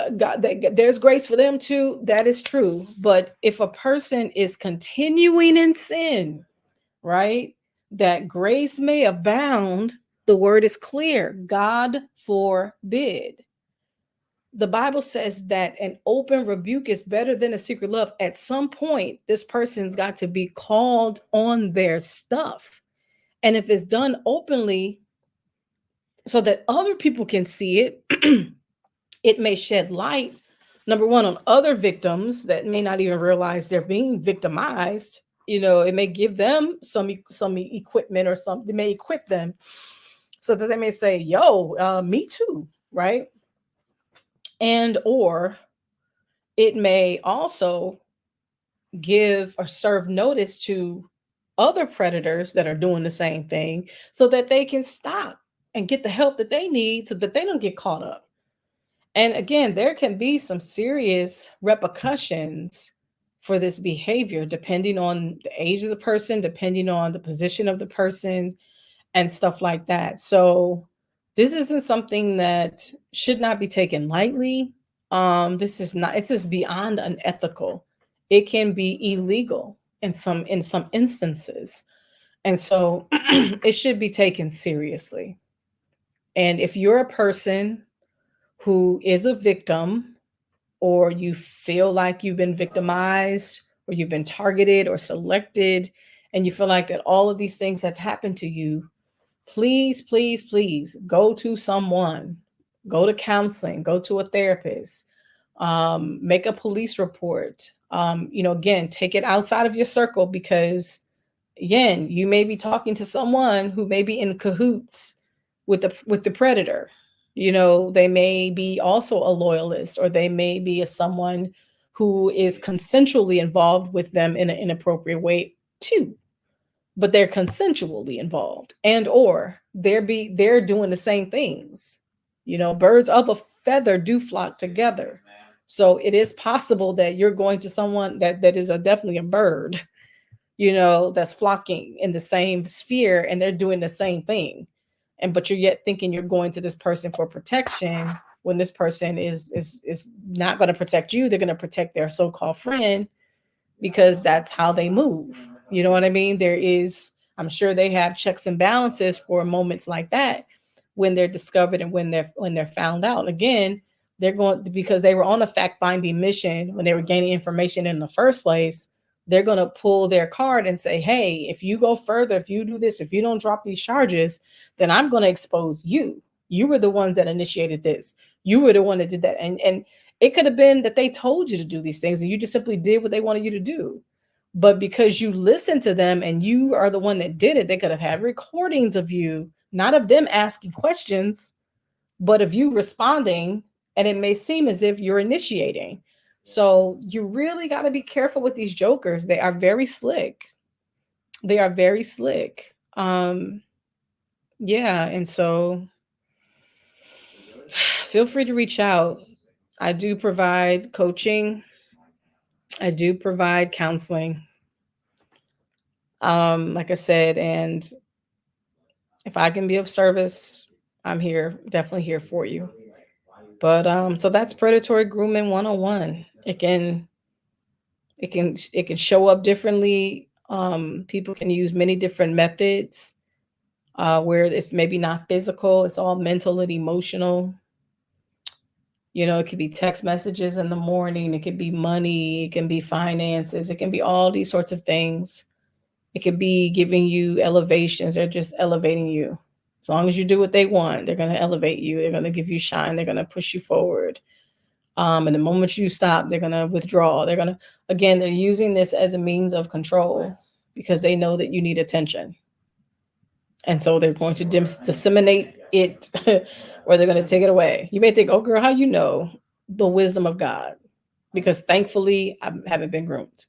there's grace for them too. That is true. But if a person is continuing in sin, right, that grace may abound, the word is clear. God forbid. The Bible says that an open rebuke is better than a secret love. At some point, this person's got to be called on their stuff. And if it's done openly so that other people can see it, it may shed light, number one, on other victims that may not even realize they're being victimized. It may give them some equipment, or something. They may equip them so that they may say, yo, me too, right? And or it may also give or serve notice to other predators that are doing the same thing so that they can stop and get the help that they need so that they don't get caught up. And again, there can be some serious repercussions for this behavior depending on the age of the person, depending on the position of the person, and stuff like that. So this isn't something that should not be taken lightly. This is beyond unethical. It can be illegal in some instances. And so it should be taken seriously. And if you're a person who is a victim, or you feel like you've been victimized, or you've been targeted or selected, and you feel like that all of these things have happened to you, please, please, please go to someone, go to counseling, go to a therapist, make a police report. Again, take it outside of your circle, because again, you may be talking to someone who may be in cahoots with the predator. They may be also a loyalist, or they may be someone who is consensually involved with them in an inappropriate way too, but they're consensually involved, and or they're doing the same things. Birds of a feather do flock together. So it is possible that you're going to someone that is definitely a bird, that's flocking in the same sphere, and they're doing the same thing. And but you're yet thinking you're going to this person for protection, when this person is not going to protect you. They're going to protect their so-called friend, because that's how they move. You know what I mean? I'm sure they have checks and balances for moments like that, when they're discovered and when they're found out. Again, they're going, because they were on a fact-finding mission when they were gaining information in the first place. They're going to pull their card and say, hey, if you go further, if you do this, if you don't drop these charges, then I'm going to expose you. You were the ones that initiated this. You were the one that did that. And it could have been that they told you to do these things and you just simply did what they wanted you to do. But because you listened to them and you are the one that did it, they could have had recordings of you, not of them asking questions, but of you responding. And it may seem as if you're initiating. So you really got to be careful with these jokers. They are very slick. They are very slick. Yeah. And so feel free to reach out. I do provide coaching. I do provide counseling. Like I said, and if I can be of service, I'm here, definitely here for you. But so that's predatory grooming 101. It can show up differently. People can use many different methods, where it's maybe not physical, it's all mental and emotional. It could be text messages in the morning, it could be money, it can be finances, it can be all these sorts of things. It could be giving you elevations. They're just elevating you. As long as you do what they want, they're going to elevate you. They're going to give you shine. They're going to push you forward. And the moment you stop, they're going to withdraw. Again, they're using this as a means of control, because they know that you need attention. And so they're going to disseminate it or they're going to take it away. You may think, oh, girl, how you know? The wisdom of God. Because thankfully, I haven't been groomed.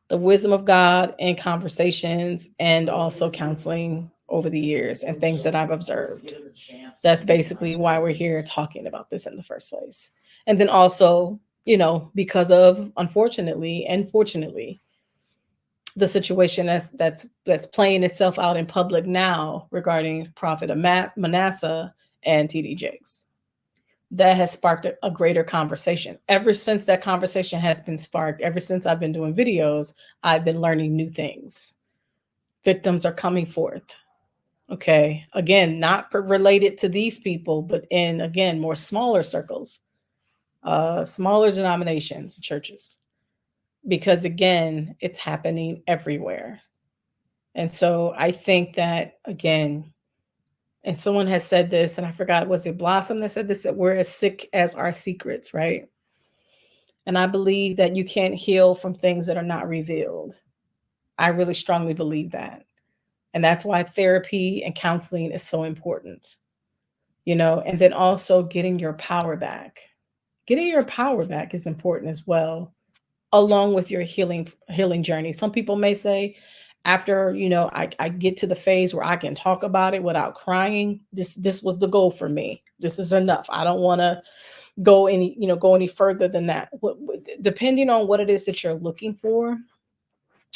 The wisdom of God and conversations and also counseling over the years and things that I've observed. That's basically why we're here talking about this in the first place. And then also, because of, unfortunately and fortunately, the situation that's playing itself out in public now regarding Prophet Manasseh and TD Jakes. That has sparked a greater conversation. Ever since that conversation has been sparked, ever since I've been doing videos, I've been learning new things. Victims are coming forth. Okay. Again, not related to these people, but in, again, more smaller circles, smaller denominations, churches. Because again, it's happening everywhere. And so I think that, again, and someone has said this, and I forgot, was it Blossom that said this, that we're as sick as our secrets, right? And I believe that you can't heal from things that are not revealed. I really strongly believe that. And that's why therapy and counseling is so important, and then also getting your power back. Getting your power back is important as well, along with your healing journey. Some people may say, after I get to the phase where I can talk about it without crying, this was the goal for me. This is enough. I don't want to go any further than that, depending on what it is that you're looking for.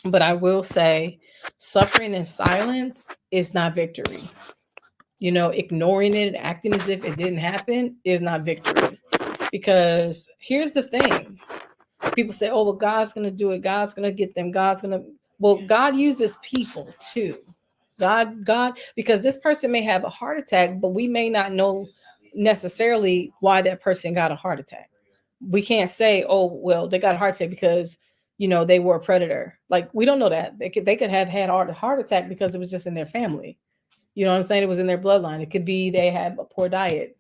But I will say, suffering in silence is not victory. Ignoring it and acting as if it didn't happen is not victory. Because here's the thing. People say, oh, well, God's going to do it. God's going to get them. Well, God uses people too. God, because this person may have a heart attack, but we may not know necessarily why that person got a heart attack. We can't say, oh, well, they got a heart attack because, they were a predator. Like, we don't know that. They could have had a heart attack because it was just in their family. You know what I'm saying? It was in their bloodline. It could be they had a poor diet.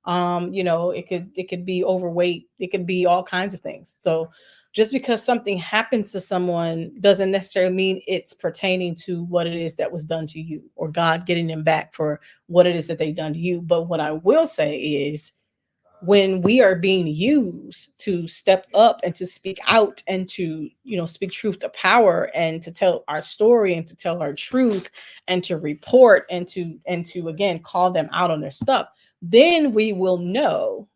It could be overweight. It could be all kinds of things. So just because something happens to someone doesn't necessarily mean it's pertaining to what it is that was done to you, or God getting them back for what it is that they've done to you. But what I will say is, when we are being used to step up and to speak out and to, speak truth to power and to tell our story and to tell our truth and to report and to again call them out on their stuff, then we will know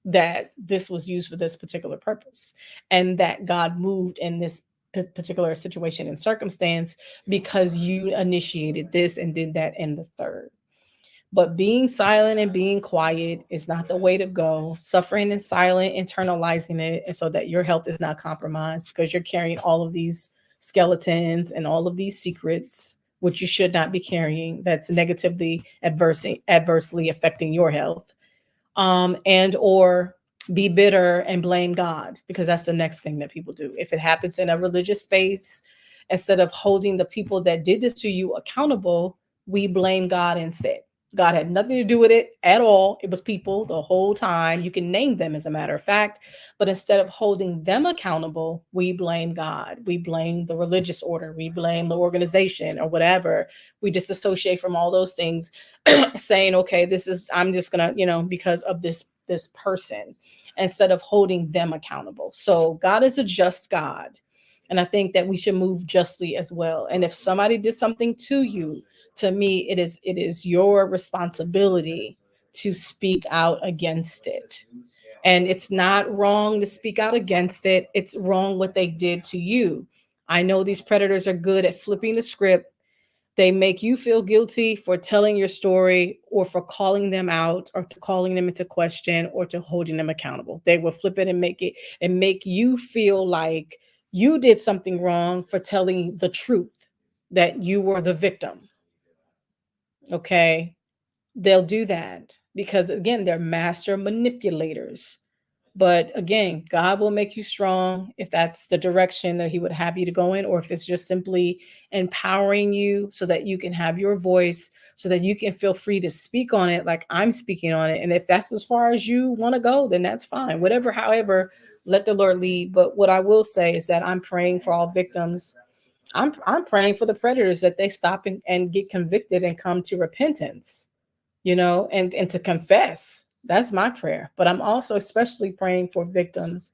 that this was used for this particular purpose and that God moved in this particular situation and circumstance because you initiated this and did that and the third. But being silent and being quiet is not the way to go. Suffering in silent, internalizing it, and so that your health is not compromised because you're carrying all of these skeletons and all of these secrets, which you should not be carrying, that's negatively adversely affecting your health. And or be bitter and blame God, because that's the next thing that people do. If it happens in a religious space, instead of holding the people that did this to you accountable, we blame God instead. God had nothing to do with it at all. It was people the whole time. You can name them, as a matter of fact. But instead of holding them accountable, we blame God. We blame the religious order. We blame the organization or whatever. We disassociate from all those things, saying, okay, I'm just gonna, because of this person, instead of holding them accountable. So God is a just God. And I think that we should move justly as well. And if somebody did something to you, to me, it is your responsibility to speak out against it. And it's not wrong to speak out against it. It's wrong what they did to you. I know these predators are good at flipping the script. They make you feel guilty for telling your story or for calling them out or to calling them into question or to holding them accountable. They will flip it and make you feel like you did something wrong for telling the truth, that you were the victim. Okay. They'll do that because, again, they're master manipulators. But again, God will make you strong if that's the direction that He would have you to go in, or if it's just simply empowering you so that you can have your voice, so that you can feel free to speak on it like I'm speaking on it. And if that's as far as you want to go, then that's fine. Whatever, however, let the Lord lead. But what I will say is that I'm praying for all victims. I'm praying for the predators that they stop and get convicted and come to repentance, and to confess. That's my prayer. But I'm also especially praying for victims,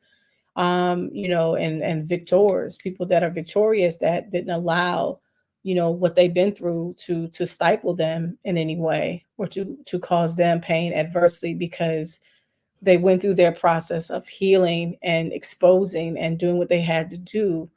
and victors, people that are victorious, that didn't allow, what they've been through to stifle them in any way or to cause them pain adversely, because they went through their process of healing and exposing and doing what they had to do.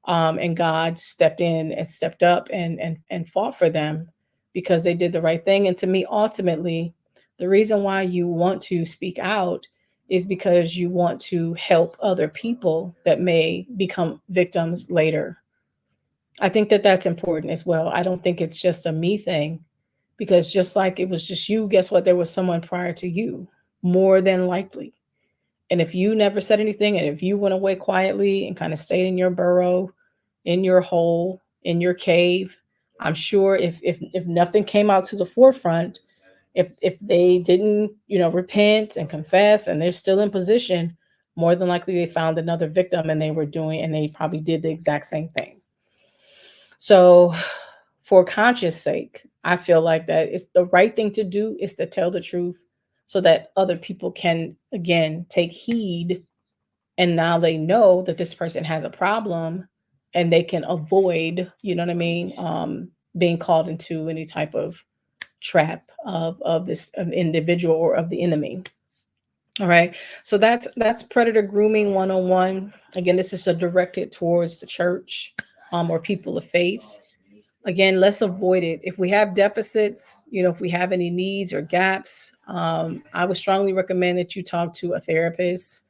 And God stepped in and stepped up and fought for them because they did the right thing. And to me, ultimately, the reason why you want to speak out is because you want to help other people that may become victims later. I think that that's important as well. I don't think it's just a me thing, because just like it was just you, guess what? There was someone prior to you, more than likely. And if you never said anything, and if you went away quietly and kind of stayed in your burrow, in your hole, in your cave, I'm sure if nothing came out to the forefront, if they didn't, repent and confess and they're still in position, more than likely they found another victim and they probably did the exact same thing. So for conscious sake, I feel like that it's the right thing to do is to tell the truth so that other people can again take heed, and now they know that this person has a problem and they can avoid, being called into any type of trap of this individual or of the enemy. All right. So that's predator grooming 101. Again, this is a directed towards the church, or people of faith. Again, let's avoid it. If we have deficits, if we have any needs or gaps, I would strongly recommend that you talk to a therapist,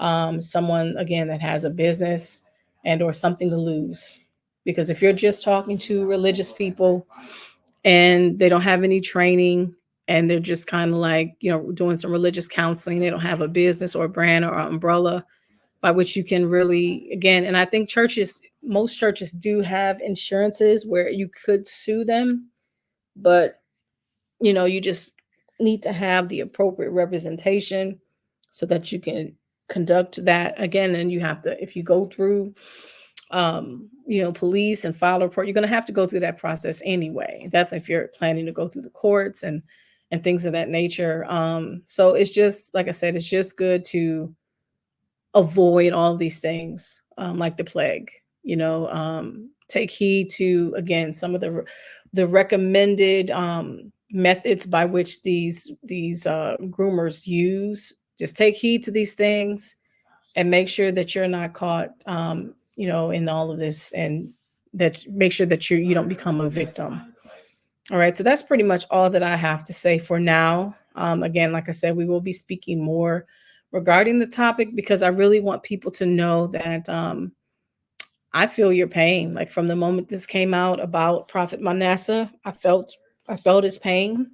someone again that has a business and or something to lose. Because if you're just talking to religious people and they don't have any training and they're just kind of like, doing some religious counseling, they don't have a business or a brand or umbrella by which you can really, again, and I think most churches do have insurances where you could sue them, but you just need to have the appropriate representation so that you can conduct that again. And you have to, if you go through police and file a report, you're going to have to go through that process anyway. Definitely if you're planning to go through the courts and things of that nature. So it's just like I said, it's just good to avoid all these things, like the plague. Take heed to, again, some of the recommended methods by which these groomers use. Just take heed to these things and make sure that you're not caught, in all of this, and that make sure that you don't become a victim. All right, so that's pretty much all that I have to say for now. Again, like I said, we will be speaking more regarding the topic because I really want people to know that I feel your pain. Like from the moment this came out about Prophet Manasseh, I felt his pain,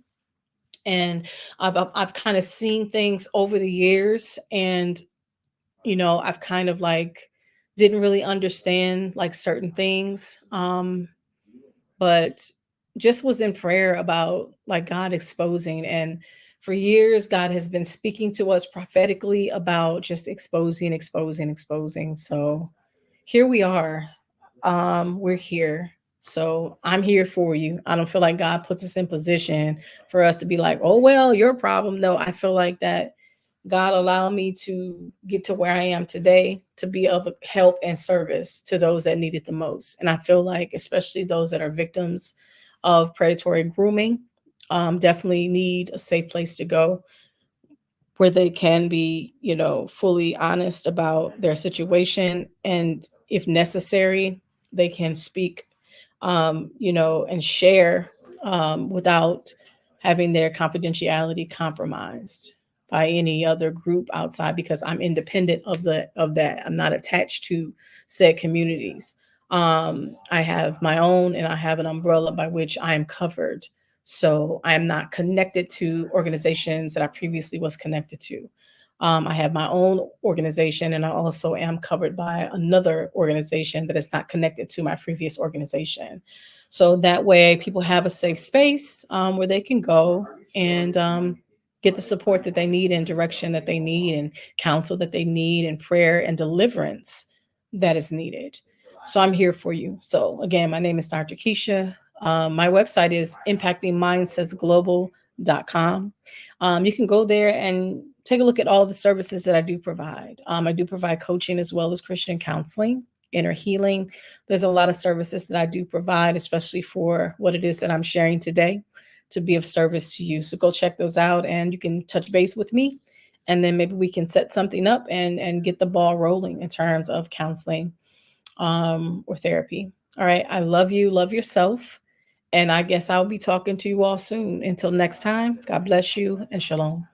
and I've kind of seen things over the years, and I've kind of like didn't really understand like certain things. But just was in prayer about like God exposing. And for years, God has been speaking to us prophetically about just exposing, exposing, exposing. So here we are. We're here. So I'm here for you. I don't feel like God puts us in position for us to be like, oh, well, your problem. No, I feel like that God allowed me to get to where I am today to be of help and service to those that need it the most. And I feel like, especially those that are victims of predatory grooming, definitely need a safe place to go where they can be, fully honest about their situation. And if necessary, they can speak, and share without having their confidentiality compromised by any other group outside, because I'm independent of that. I'm not attached to said communities. I have my own, and I have an umbrella by which I am covered. So I am not connected to organizations that I previously was connected to. I have my own organization, and I also am covered by another organization that is not connected to my previous organization. So that way, people have a safe space where they can go and get the support that they need, and direction that they need, and counsel that they need, and prayer and deliverance that is needed. So I'm here for you. So again, my name is Dr. Kesha. My website is impactingmindsetsglobal.com. You can go there and take a look at all the services that I do provide. I do provide coaching as well as Christian counseling, inner healing. There's a lot of services that I do provide, especially for what it is that I'm sharing today, to be of service to you. So go check those out, and you can touch base with me, and then maybe we can set something up and get the ball rolling in terms of counseling or therapy. All right. I love you. Love yourself. And I guess I'll be talking to you all soon. Until next time, God bless you and shalom.